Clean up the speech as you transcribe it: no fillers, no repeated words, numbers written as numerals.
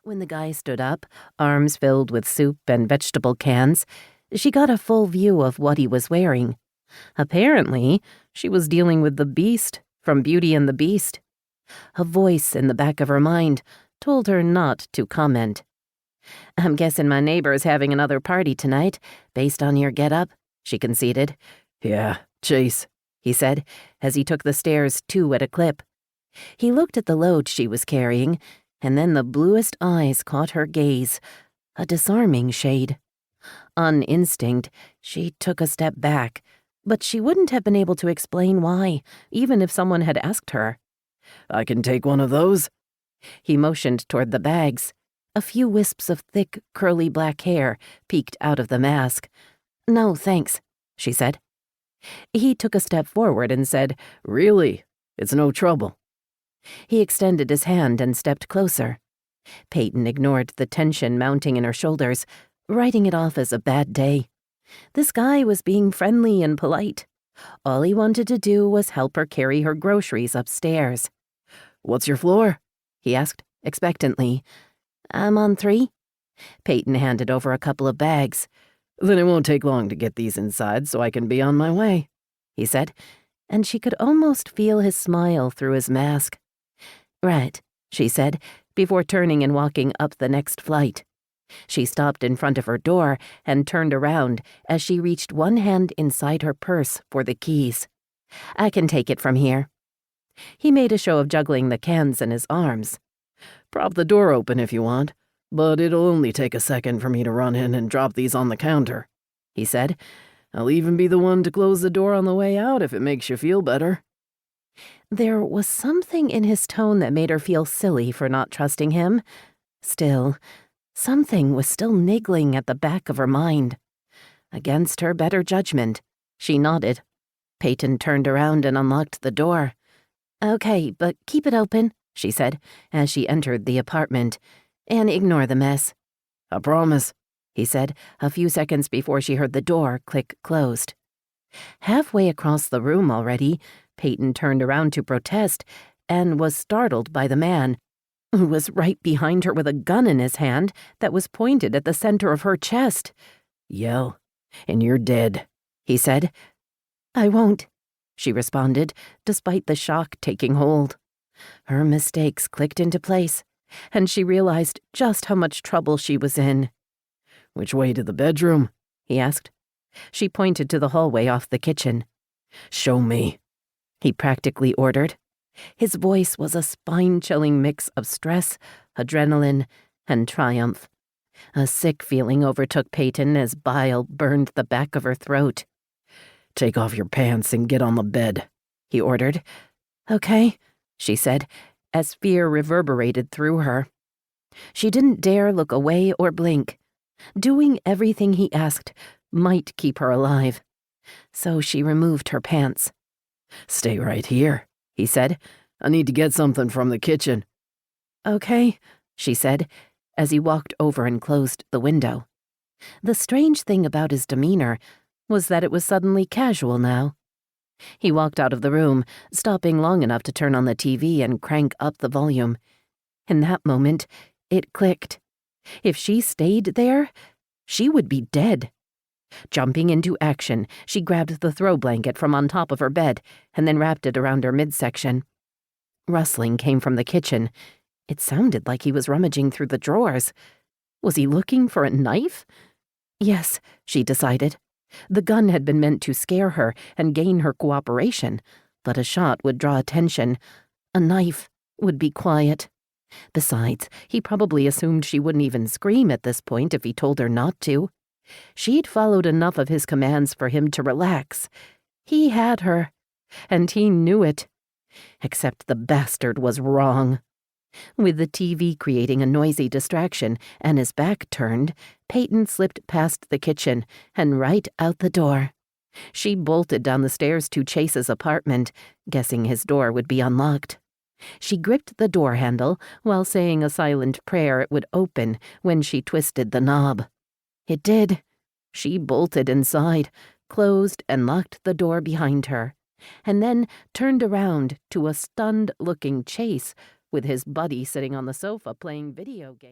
When the guy stood up, arms filled with soup and vegetable cans, she got a full view of what he was wearing. Apparently, she was dealing with the Beast from Beauty and the Beast. A voice in the back of her mind told her not to comment. "I'm guessing my neighbor's having another party tonight, based on your get-up," she conceded. "Yeah, Chase," he said, as he took the stairs 2 at a clip. He looked at the load she was carrying, and then the bluest eyes caught her gaze, a disarming shade. On instinct, she took a step back, but she wouldn't have been able to explain why, even if someone had asked her. "I can take one of those." He motioned toward the bags. A few wisps of thick, curly black hair peeked out of the mask. "No, thanks," she said. He took a step forward and said, "Really? It's no trouble." He extended his hand and stepped closer. Payton ignored the tension mounting in her shoulders, writing it off as a bad day. This guy was being friendly and polite. All he wanted to do was help her carry her groceries upstairs. "What's your floor?" he asked, expectantly. "I'm on 3. Payton handed over a couple of bags. "Then it won't take long to get these inside so I can be on my way," he said, and she could almost feel his smile through his mask. "Right," she said, before turning and walking up the next flight. She stopped in front of her door and turned around as she reached one hand inside her purse for the keys. "I can take it from here." He made a show of juggling the cans in his arms. "Prop the door open if you want, but it'll only take a second for me to run in and drop these on the counter," he said. "I'll even be the one to close the door on the way out if it makes you feel better." There was something in his tone that made her feel silly for not trusting him. Still, something was still niggling at the back of her mind. Against her better judgment, she nodded. Payton turned around and unlocked the door. "Okay, but keep it open," she said, as she entered the apartment, "and ignore the mess." "I promise," he said, a few seconds before she heard the door click closed. Halfway across the room already, Payton turned around to protest and was startled by the man, who was right behind her with a gun in his hand that was pointed at the center of her chest. "Yell, and you're dead," he said. "I won't," she responded, despite the shock taking hold. Her mistakes clicked into place, and she realized just how much trouble she was in. "Which way to the bedroom?" he asked. She pointed to the hallway off the kitchen. "Show me," he practically ordered. His voice was a spine-chilling mix of stress, adrenaline, and triumph. A sick feeling overtook Payton as bile burned the back of her throat. "Take off your pants and get on the bed," he ordered. "Okay," she said, as fear reverberated through her. She didn't dare look away or blink. Doing everything he asked might keep her alive. So she removed her pants. "Stay right here," he said. "I need to get something from the kitchen." "Okay," she said, as he walked over and closed the window. The strange thing about his demeanor was that it was suddenly casual now. He walked out of the room, stopping long enough to turn on the TV and crank up the volume. In that moment, it clicked. If she stayed there, she would be dead. Jumping into action, she grabbed the throw blanket from on top of her bed and then wrapped it around her midsection. Rustling came from the kitchen. It sounded like he was rummaging through the drawers. Was he looking for a knife? Yes, she decided. The gun had been meant to scare her and gain her cooperation, but a shot would draw attention. A knife would be quiet. Besides, he probably assumed she wouldn't even scream at this point if he told her not to. She'd followed enough of his commands for him to relax. He had her, and he knew it. Except the bastard was wrong. With the TV creating a noisy distraction and his back turned, Payton slipped past the kitchen and right out the door. She bolted down the stairs to Chase's apartment, guessing his door would be unlocked. She gripped the door handle while saying a silent prayer it would open when she twisted the knob. It did. She bolted inside, closed and locked the door behind her, and then turned around to a stunned-looking Chase with his buddy sitting on the sofa playing video games.